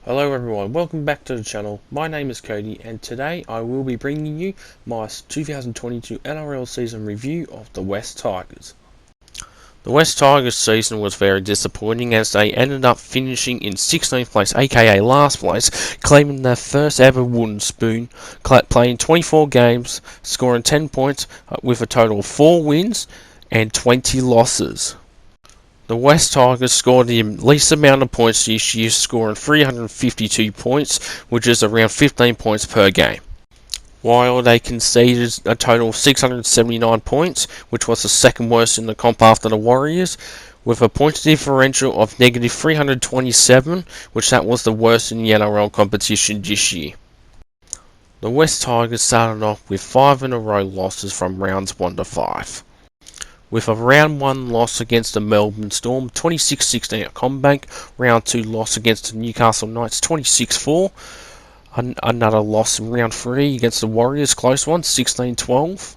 Hello everyone, welcome back to the channel. My name is Cody and today I will be bringing you my 2022 NRL season review of the West Tigers. The West Tigers season was very disappointing as they ended up finishing in 16th place, aka last place, claiming their first ever wooden spoon, playing 24 games, scoring 10 points with a total of 4 wins and 20 losses. The West Tigers scored the least amount of points this year, scoring 352 points, which is around 15 points per game. While they conceded a total of 679 points, which was the second worst in the comp after the Warriors, with a point differential of negative 327, which that was the worst in the NRL competition this year. The West Tigers started off with 5 in a row losses from rounds 1 to 5. With a round 1 loss against the Melbourne Storm, 26-16 at CommBank. Round 2 loss against the Newcastle Knights, 26-4. Another loss in round 3 against the Warriors, close one, 16-12.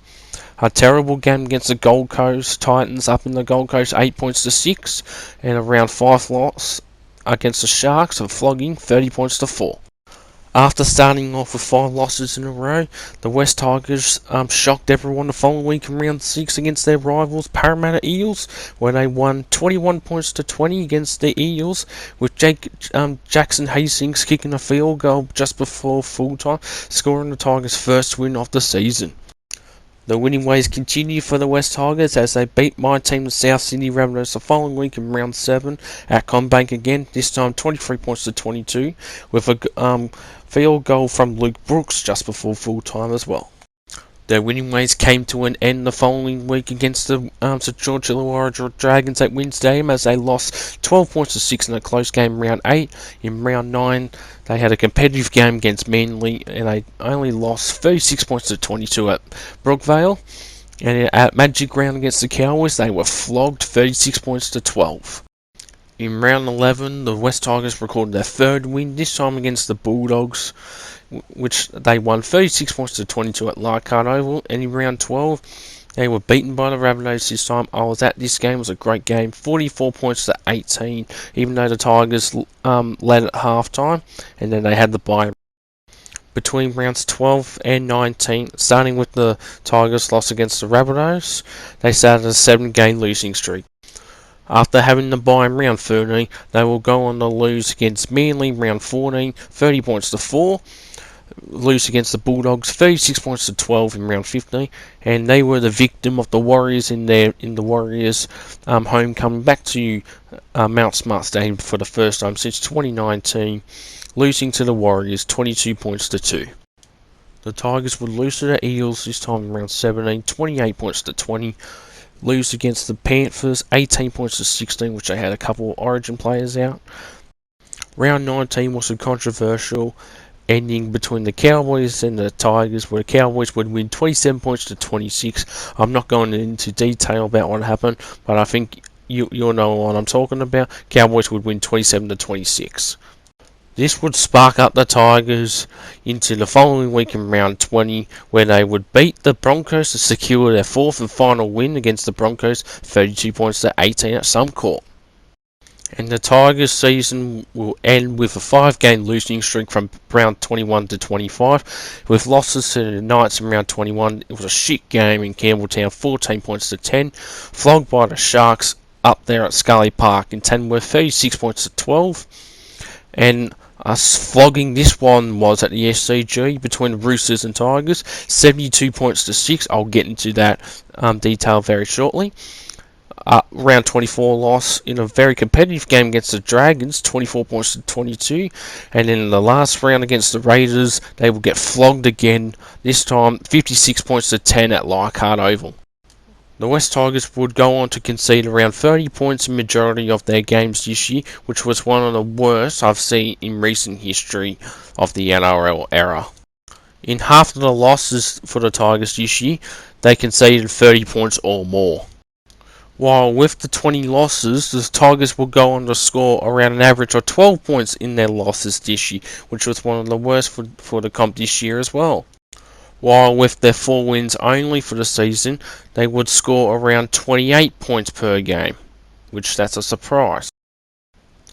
A terrible game against the Gold Coast Titans up in the Gold Coast, 8 points to 6. And a round 5 loss against the Sharks, a flogging, 30 points to 4. After starting off with 5 losses in a row, the West Tigers shocked everyone the following week in round 6 against their rivals Parramatta Eels, where they won 21 points to 20 against the Eels, with Jackson Hastings kicking a field goal just before full time, scoring the Tigers' first win of the season. The winning ways continue for the West Tigers as they beat my team, the South Sydney Rabbitohs, the following week in round 7 at CommBank again, this time 23 points to 22, with a field goal from Luke Brooks just before full time as well. Their winning ways came to an end the following week against the St George Illawarra Dragons at WIN Stadium as they lost 12 points to 6 in a close game in round 8. In round 9, they had a competitive game against Manly and they only lost 36 points to 22 at Brookvale. And at Magic Round against the Cowboys, they were flogged 36 points to 12. In round 11, the West Tigers recorded their third win, this time against the Bulldogs, which they won 36 points to 22 at Leichhardt Oval. And in round 12, they were beaten by the Rabbitohs this time. I was at this game, it was a great game, 44 points to 18, even though the Tigers led at halftime, and then they had the bye. Between rounds 12 and 19, starting with the Tigers' loss against the Rabbitohs, they started a 7-game losing streak. After having the bye in round 13, they will go on to lose against Manly round 14, 30 points to 4. Lose against the Bulldogs, 36 points to 12 in round 15, and they were the victim of the Warriors in the Warriors' homecoming back to Mount Smart Stadium for the first time since 2019, losing to the Warriors 22 points to 2. The Tigers would lose to the Eels this time in round 17, 28 points to 20. Lose against the Panthers, 18 points to 16, which they had a couple of Origin players out. Round 19 was a controversial ending between the Cowboys and the Tigers, where the Cowboys would win 27 points to 26. I'm not going into detail about what happened, but I think you'll know what I'm talking about. Cowboys would win 27 to 26. This would spark up the Tigers into the following week in round 20, where they would beat the Broncos to secure their 4th and final win against the Broncos, 32 points to 18 at Suncorp. And the Tigers season will end with a 5-game losing streak from round 21 to 25, with losses to the Knights in round 21. It was a shit game in Campbelltown, 14 points to 10, flogged by the Sharks up there at Scully Park in Tamworth, 36 points to 12, and us flogging this one was at the SCG between the Roosters and Tigers, 72 points to 6. I'll get into that detail very shortly. Round 24 loss in a very competitive game against the Dragons, 24 points to 22. And in the last round against the Raiders, they will get flogged again, this time 56 points to 10 at Leichhardt Oval. The West Tigers would go on to concede around 30 points in majority of their games this year, which was one of the worst I've seen in recent history of the NRL era. In half of the losses for the Tigers this year, they conceded 30 points or more. While with the 20 losses, the Tigers will go on to score around an average of 12 points in their losses this year, which was one of the worst for the comp this year as well. While with their 4 wins only for the season, they would score around 28 points per game, which that's a surprise.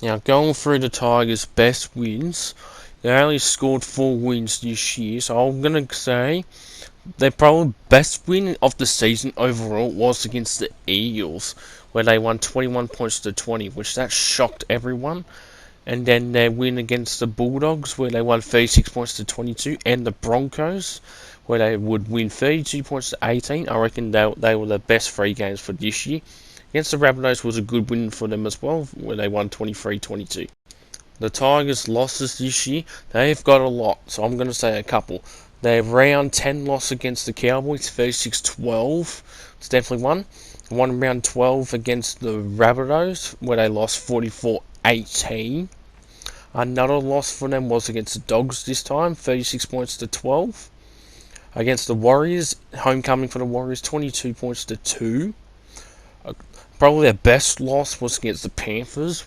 Now, going through the Tigers' best wins, they only scored 4 wins this year, so I'm going to say their probably best win of the season overall was against the Eagles, where they won 21 points to 20, which that shocked everyone. And then their win against the Bulldogs, where they won 36 points to 22, and the Broncos, where they would win 32 points to 18. I reckon they were the best 3 games for this year. Against the Rabbitohs was a good win for them as well, where they won 23-22. The Tigers' losses this year, they've got a lot, so I'm going to say a couple. Their round 10 loss against the Cowboys, 36-12. It's definitely one. One round 12 against the Rabbitohs, where they lost 44-18. Another loss for them was against the Dogs this time, 36 points to 12. Against the Warriors, homecoming for the Warriors, 22 points to 2. Probably their best loss was against the Panthers,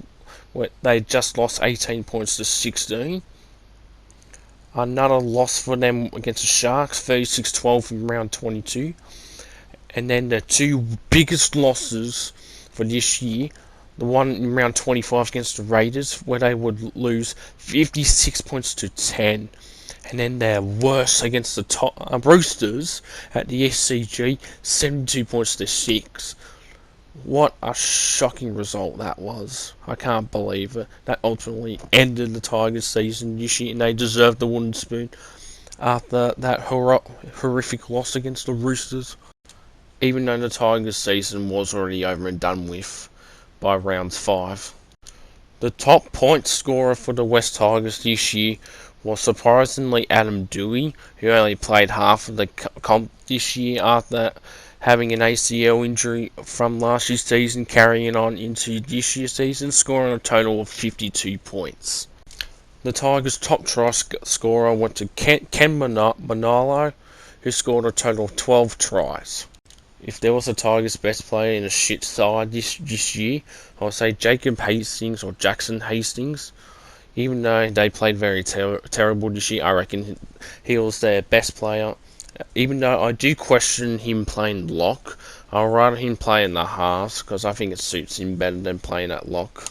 where they just lost 18 points to 16. Another loss for them against the Sharks, 36-12 in round 22. And then the 2 biggest losses for this year, the one in round 25 against the Raiders, where they would lose 56 points to 10. And then their worst against the Roosters at the SCG, 72 points to 6. What a shocking result that was. I can't believe it. That ultimately ended the Tigers' season this year, and they deserved the wooden spoon after that horrific loss against the Roosters. Even though the Tigers' season was already over and done with by round 5. The top point scorer for the West Tigers this year was surprisingly Adam Dewey, who only played half of the comp this year after having an ACL injury from last year's season, carrying on into this year's season, scoring a total of 52 points. The Tigers' top try scorer went to Ken Manalo, who scored a total of 12 tries. If there was a Tigers' best player in a shit side this year, I would say Jacob Hastings or Jackson Hastings. Even though they played very terrible this year, I reckon he was their best player. Even though I do question him playing lock, I'd rather him play in the halves because I think it suits him better than playing at lock.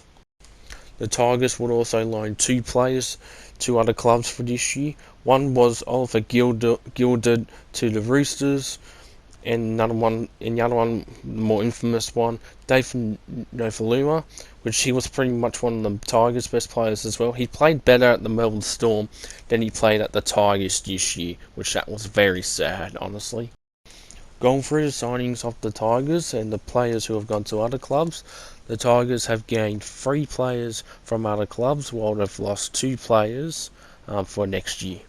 The Tigers would also loan 2 players to other clubs for this year. One was Oliver Gilded to the Roosters, and the other one, the more infamous one, Dave Nofaluma, which he was pretty much one of the Tigers' best players as well. He played better at the Melbourne Storm than he played at the Tigers this year, which that was very sad, honestly. Going through the signings of the Tigers and the players who have gone to other clubs, the Tigers have gained 3 players from other clubs, while they've lost 2 players for next year.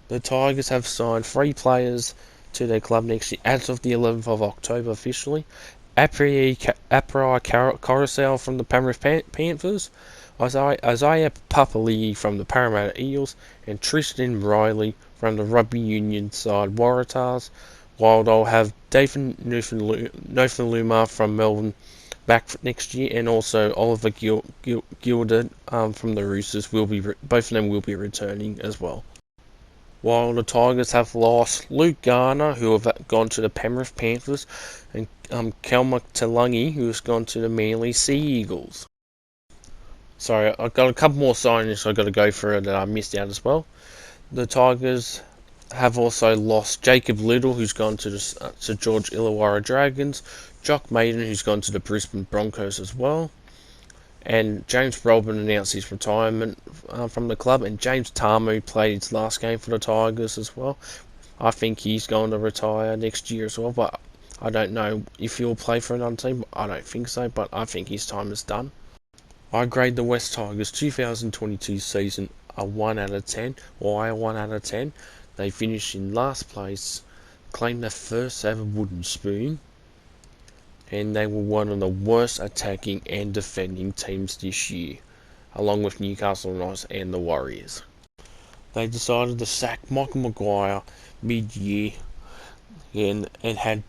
The Tigers have signed 3 players to their club next year as of the 11th of October officially. Apri Coruscant from the Penrith Panthers, Isaiah Papali'i from the Parramatta Eels, and Tristan Riley from the rugby union side Waratahs, while they'll have David Nofaluma from Melbourne back next year, and also Oliver Gilded from the Roosters both of them will be returning as well. While the Tigers have lost Luke Garner, who have gone to the Penrith Panthers, and Kelma Talangi, who has gone to the Manly Sea Eagles. Sorry, I've got a couple more signings I've got to go through that I missed out as well. The Tigers have also lost Jacob Little, who's gone to George Illawarra Dragons, Jock Maiden, who's gone to the Brisbane Broncos as well, and James Robin announced his retirement from the club, and James Tamu played his last game for the Tigers as well. I think he's going to retire next year as well, but I don't know if he'll play for another team. I don't think so, but I think his time is done. I grade the West Tigers 2022 season a 1 out of 10. Why a 1 out of 10? They finished in last place, claimed their first ever wooden spoon, and they were one of the worst attacking and defending teams this year, along with Newcastle Knights and the Warriors. They decided to sack Michael Maguire mid-year and had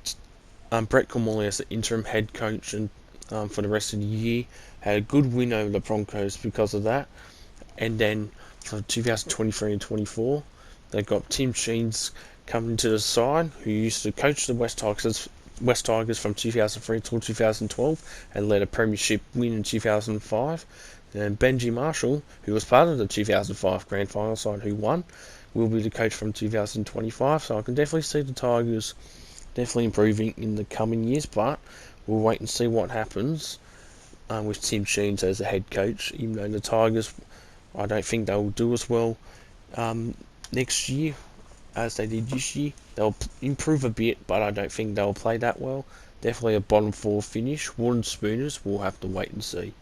Brett Comolli as the interim head coach and for the rest of the year. Had a good win over the Broncos because of that. And then for 2023 and 24, they got Tim Sheens coming to the side, who used to coach the West Tigers from 2003 till 2012 and led a premiership win in 2005. And Benji Marshall, who was part of the 2005 Grand Final side who won, will be the coach from 2025. So I can definitely see the Tigers definitely improving in the coming years, but we'll wait and see what happens with Tim Sheens as a head coach. Even though the Tigers, I don't think they will do as well next year as they did this year. They'll improve a bit, but I don't think they'll play that well. Definitely a bottom four finish. Wooden Spooners, we'll have to wait and see.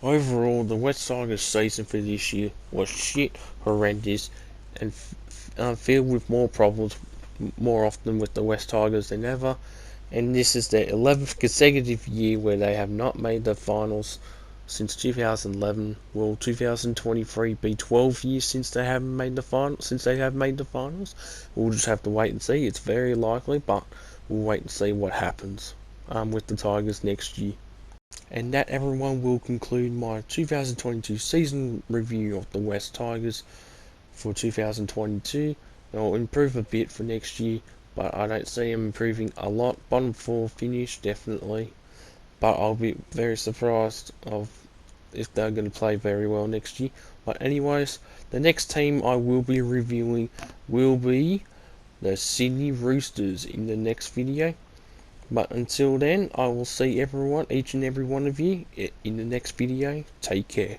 Overall, the West Tigers season for this year was shit, horrendous, and filled with more problems more often with the West Tigers than ever. And this is their 11th consecutive year where they have not made the finals since 2011. Will 2023 be 12 years since they haven't made the final? Since they have made the finals, we'll just have to wait and see. It's very likely, but we'll wait and see what happens with the Tigers next year. And that, everyone, will conclude my 2022 season review of the West Tigers for 2022. They'll improve a bit for next year, but I don't see them improving a lot. Bottom four finish, definitely, but I'll be very surprised of if they're going to play very well next year. But anyways, the next team I will be reviewing will be the Sydney Roosters in the next video. But until then, I will see everyone, each and every one of you, in the next video. Take care.